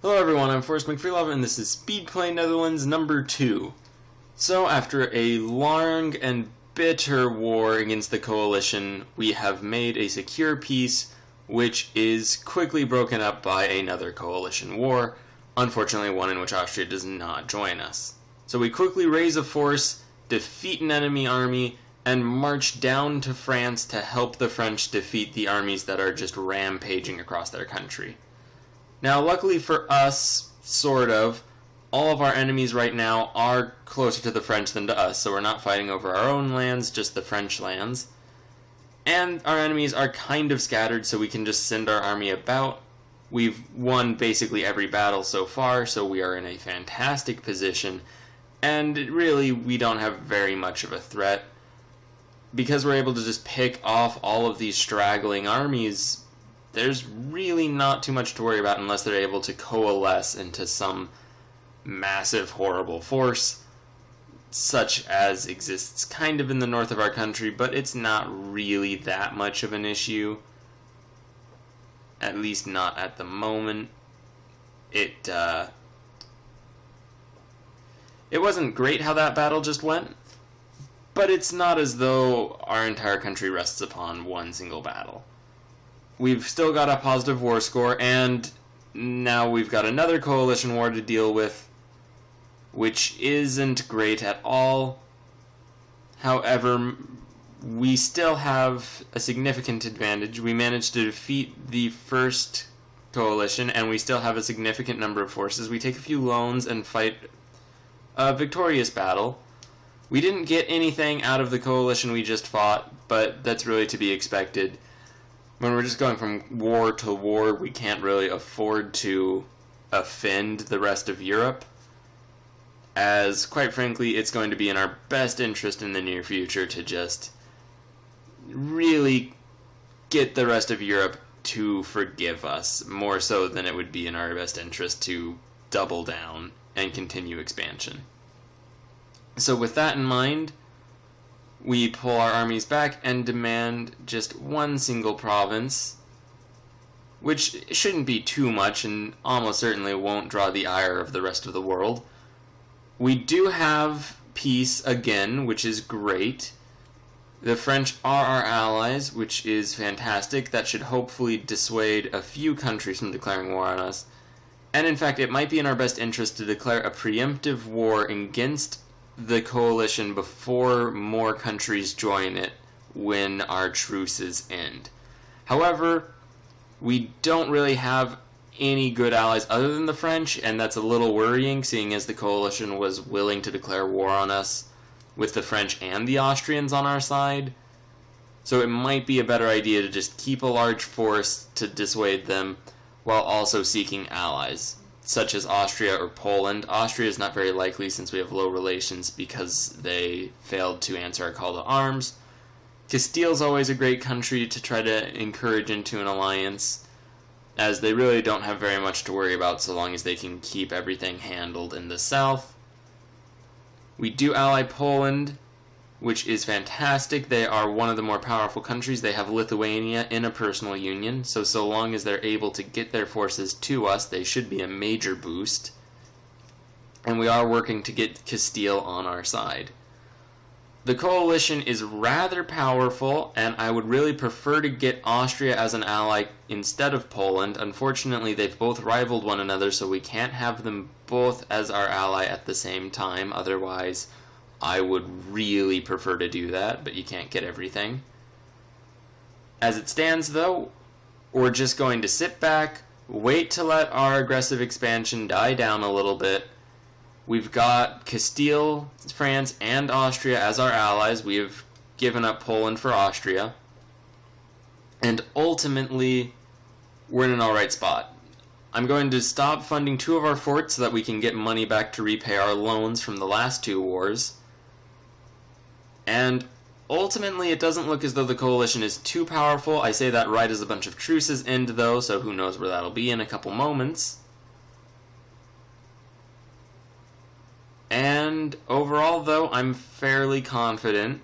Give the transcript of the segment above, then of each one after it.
Hello everyone, I'm Forrest McFreelove and this is Speedplay Netherlands number 2. So after a long and bitter war against the coalition, we have made a secure peace which is quickly broken up by another coalition war, unfortunately one in which Austria does not join us. So we quickly raise a force, defeat an enemy army, and march down to France to help the French defeat the armies that are just rampaging across their country. Now, luckily for us, sort of, all of our enemies right now are closer to the French than to us, so we're not fighting over our own lands, just the French lands. And our enemies are kind of scattered, so we can just send our army about. We've won basically every battle so far, so we are in a fantastic position, and really, we don't have very much of a threat. Because we're able to just pick off all of these straggling armies, there's really not too much to worry about unless they're able to coalesce into some massive, horrible force, such as exists kind of in the north of our country, but it's not really that much of an issue. At least not at the moment. It wasn't great how that battle just went, but it's not as though our entire country rests upon one single battle. We've still got a positive war score, and now we've got another coalition war to deal with, which isn't great at all. However, we still have a significant advantage. We managed to defeat the first coalition, and we still have a significant number of forces. We take a few loans and fight a victorious battle. We didn't get anything out of the coalition we just fought, but that's really to be expected. When we're just going from war to war, we can't really afford to offend the rest of Europe, as, quite frankly, it's going to be in our best interest in the near future to just really get the rest of Europe to forgive us, more so than it would be in our best interest to double down and continue expansion. So with that in mind, we pull our armies back and demand just one single province, which shouldn't be too much and almost certainly won't draw the ire of the rest of the world. We do have peace again, which is great. The French are our allies, which is fantastic. That should hopefully dissuade a few countries from declaring war on us. And in fact, it might be in our best interest to declare a preemptive war against the coalition before more countries join it when our truces end. However, we don't really have any good allies other than the French, and that's a little worrying, seeing as the coalition was willing to declare war on us with the French and the Austrians on our side. So it might be a better idea to just keep a large force to dissuade them while also seeking allies, such as Austria or Poland. Austria is not very likely since we have low relations because they failed to answer our call to arms. Castile's always a great country to try to encourage into an alliance, as they really don't have very much to worry about so long as they can keep everything handled in the south. We do ally Poland, which is fantastic. They are one of the more powerful countries. They have Lithuania in a personal union, so long as they're able to get their forces to us, they should be a major boost. And we are working to get Castile on our side. The coalition is rather powerful, and I would really prefer to get Austria as an ally instead of Poland. Unfortunately, they've both rivaled one another, so we can't have them both as our ally at the same time. Otherwise, I would really prefer to do that, but you can't get everything. As it stands, though, we're just going to sit back, wait to let our aggressive expansion die down a little bit. We've got Castile, France, and Austria as our allies. We have given up Poland for Austria. And ultimately, we're in an alright spot. I'm going to stop funding 2 of our forts so that we can get money back to repay our loans from the last 2 wars. And ultimately, it doesn't look as though the coalition is too powerful. I say that right as a bunch of truces end, though, so who knows where that'll be in a couple moments. And overall, though, I'm fairly confident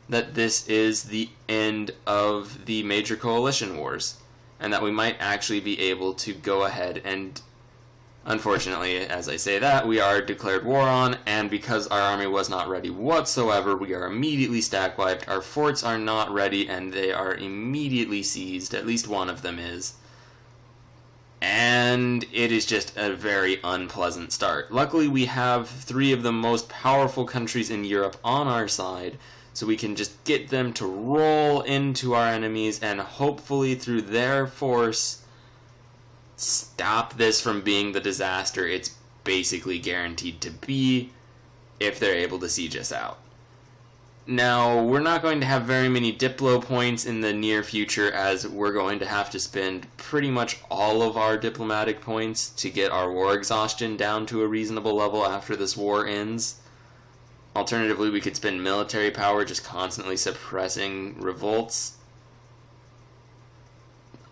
that this is the end of the major coalition wars, and that we might actually be able to go ahead and Unfortunately, as I say that, we are declared war on, and because our army was not ready whatsoever, we are immediately stack wiped. Our forts are not ready, and they are immediately seized. At least one of them is. And it is just a very unpleasant start. Luckily, we have 3 of the most powerful countries in Europe on our side, so we can just get them to roll into our enemies, and hopefully through their force stop this from being the disaster it's basically guaranteed to be if they're able to siege us out. Now, we're not going to have very many Diplo points in the near future, as we're going to have to spend pretty much all of our diplomatic points to get our war exhaustion down to a reasonable level after this war ends. Alternatively, we could spend military power just constantly suppressing revolts.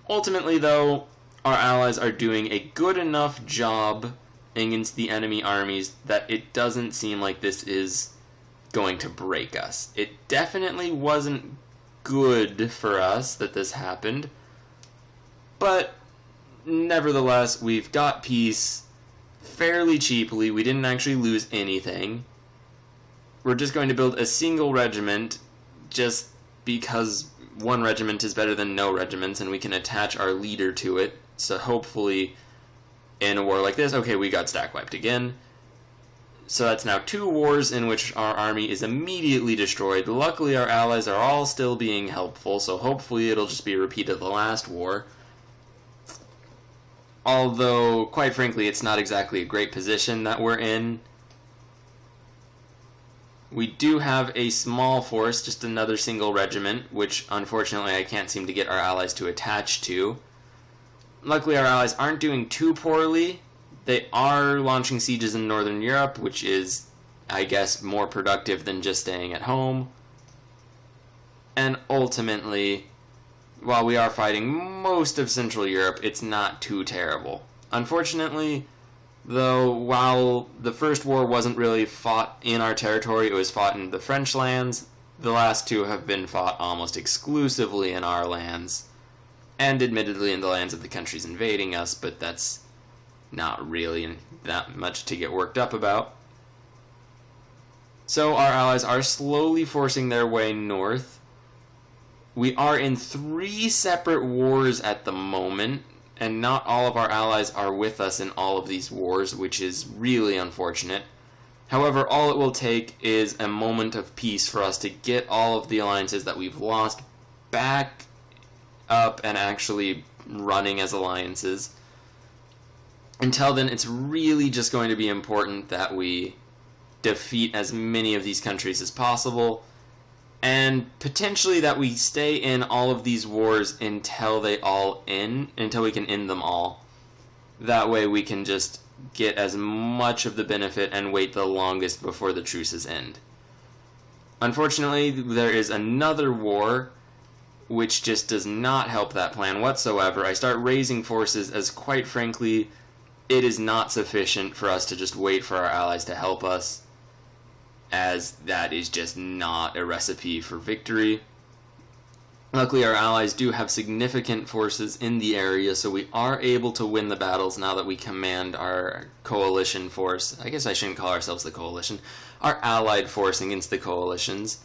Ultimately, though, our allies are doing a good enough job against the enemy armies that it doesn't seem like this is going to break us. It definitely wasn't good for us that this happened, but nevertheless, we've got peace fairly cheaply. We didn't actually lose anything. We're just going to build a single regiment just because one regiment is better than no regiments, and we can attach our leader to it. So hopefully, in a war like this, okay, we got stack wiped again. So that's now 2 wars in which our army is immediately destroyed. Luckily, our allies are all still being helpful, so hopefully it'll just be a repeat of the last war. Although, quite frankly, it's not exactly a great position that we're in. We do have a small force, just another single regiment, which unfortunately I can't seem to get our allies to attach to. Luckily, our allies aren't doing too poorly. They are launching sieges in Northern Europe, which is, I guess, more productive than just staying at home. And ultimately, while we are fighting most of Central Europe, it's not too terrible. Unfortunately, though, while the first war wasn't really fought in our territory, it was fought in the French lands, the last 2 have been fought almost exclusively in our lands. And admittedly in the lands of the countries invading us, but that's not really that much to get worked up about. So our allies are slowly forcing their way north. We are in 3 separate wars at the moment, and not all of our allies are with us in all of these wars, which is really unfortunate. However, all it will take is a moment of peace for us to get all of the alliances that we've lost back up and actually running as alliances. Until then, it's really just going to be important that we defeat as many of these countries as possible, and potentially that we stay in all of these wars until they all end, until we can end them all. That way we can just get as much of the benefit and wait the longest before the truces end. Unfortunately, there is another war which just does not help that plan whatsoever. I start raising forces as, quite frankly, it is not sufficient for us to just wait for our allies to help us, as that is just not a recipe for victory. Luckily, our allies do have significant forces in the area, so we are able to win the battles now that we command our coalition force. I guess I shouldn't call ourselves the coalition. Our allied force against the coalitions.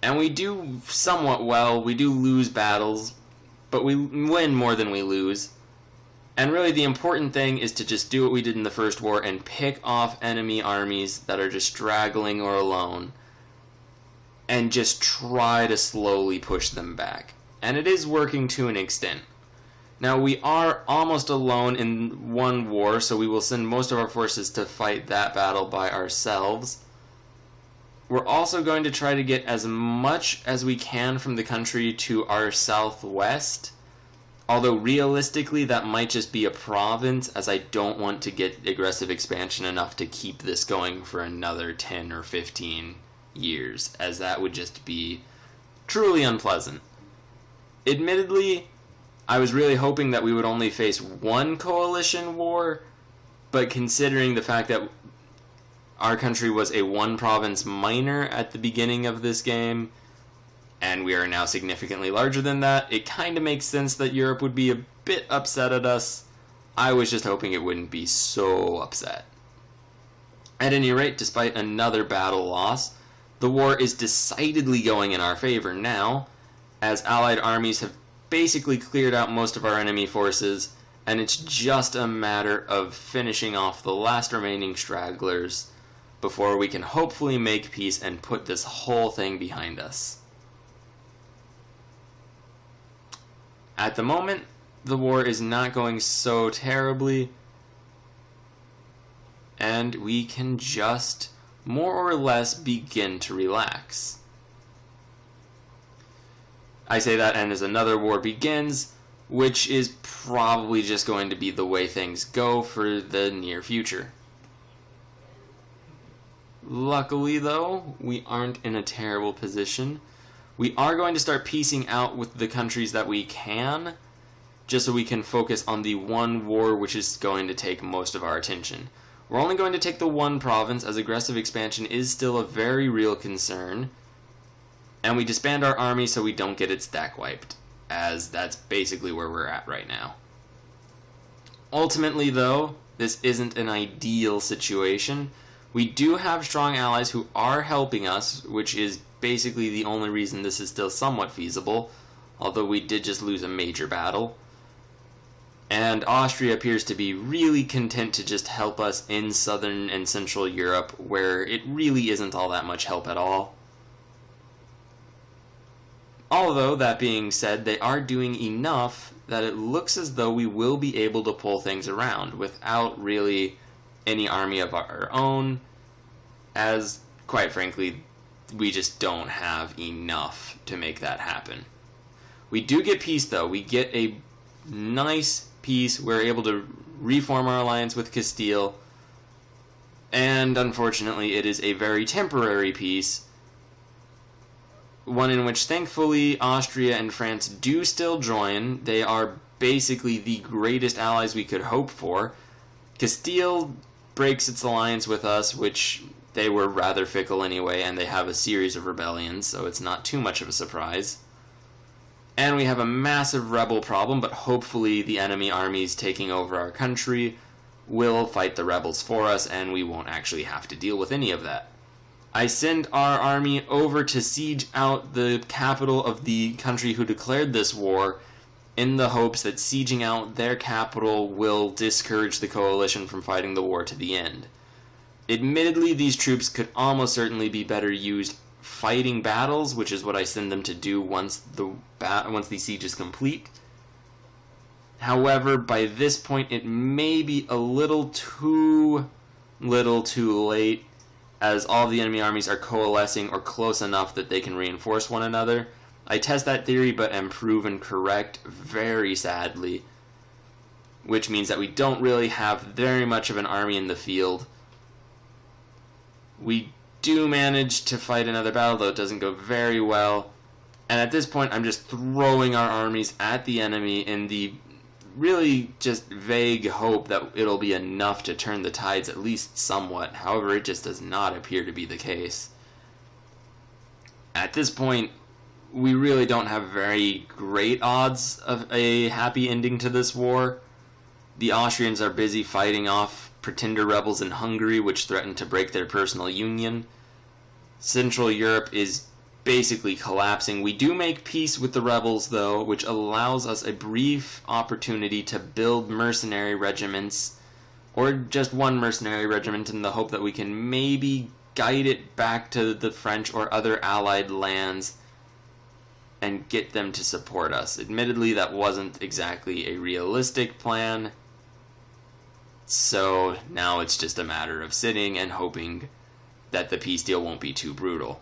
And we do somewhat well. We do lose battles, but we win more than we lose. And really the important thing is to just do what we did in the first war and pick off enemy armies that are just straggling or alone, and just try to slowly push them back. And it is working to an extent. Now, we are almost alone in one war, so we will send most of our forces to fight that battle by ourselves. We're also going to try to get as much as we can from the country to our southwest, although realistically that might just be a province, as I don't want to get aggressive expansion enough to keep this going for another 10 or 15 years, as that would just be truly unpleasant. Admittedly, I was really hoping that we would only face one coalition war, but considering the fact that our country was a one-province minor at the beginning of this game, and we are now significantly larger than that, it kind of makes sense that Europe would be a bit upset at us. I was just hoping it wouldn't be so upset. At any rate, despite another battle loss, the war is decidedly going in our favor now, as Allied armies have basically cleared out most of our enemy forces, and it's just a matter of finishing off the last remaining stragglers before we can hopefully make peace and put this whole thing behind us. At the moment, the war is not going so terribly, and we can just more or less begin to relax. I say that, and as another war begins, which is probably just going to be the way things go for the near future. Luckily, though, we aren't in a terrible position. We are going to start piecing out with the countries that we can, just so we can focus on the one war which is going to take most of our attention. We're only going to take the one province, as aggressive expansion is still a very real concern, and we disband our army so we don't get it stack wiped, as that's basically where we're at right now. Ultimately, though, this isn't an ideal situation. We do have strong allies who are helping us, which is basically the only reason this is still somewhat feasible, although we did just lose a major battle. And Austria appears to be really content to just help us in southern and central Europe, where it really isn't all that much help at all. Although, that being said, they are doing enough that it looks as though we will be able to pull things around without really any army of our own, as, quite frankly, we just don't have enough to make that happen. We do get peace, though. We get a nice peace. We're able to reform our alliance with Castile, and unfortunately it is a very temporary peace, one in which thankfully Austria and France do still join. They are basically the greatest allies we could hope for. Castile breaks its alliance with us, which they were rather fickle anyway, and they have a series of rebellions, so it's not too much of a surprise. And we have a massive rebel problem, but hopefully the enemy armies taking over our country will fight the rebels for us, and we won't actually have to deal with any of that. I send our army over to siege out the capital of the country who declared this war, in the hopes that sieging out their capital will discourage the coalition from fighting the war to the end. Admittedly, these troops could almost certainly be better used fighting battles, which is what I send them to do once the siege is complete. However, by this point, it may be a little too late, as all the enemy armies are coalescing or close enough that they can reinforce one another. I test that theory, but am proven correct, very sadly, which means that we don't really have very much of an army in the field. We do manage to fight another battle, though it doesn't go very well, and at this point I'm just throwing our armies at the enemy in the really just vague hope that it'll be enough to turn the tides at least somewhat. However, it just does not appear to be the case. At this point, we really don't have very great odds of a happy ending to this war. The Austrians are busy fighting off pretender rebels in Hungary, which threaten to break their personal union. Central Europe is basically collapsing. We do make peace with the rebels, though, which allows us a brief opportunity to build mercenary regiments, or just one mercenary regiment, in the hope that we can maybe guide it back to the French or other allied lands and get them to support us. Admittedly, that wasn't exactly a realistic plan, so now it's just a matter of sitting and hoping that the peace deal won't be too brutal.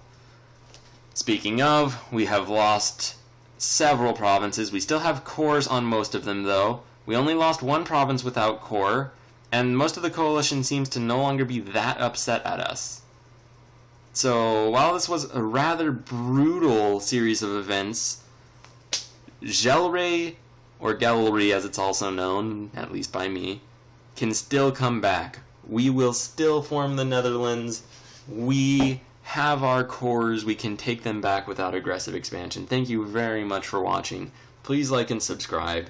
Speaking of, we have lost several provinces. We still have cores on most of them, though. We only lost one province without core, and most of the coalition seems to no longer be that upset at us. So, while this was a rather brutal series of events, Gelre, or Gelre as it's also known, at least by me, can still come back. We will still form the Netherlands. We have our cores. We can take them back without aggressive expansion. Thank you very much for watching. Please like and subscribe.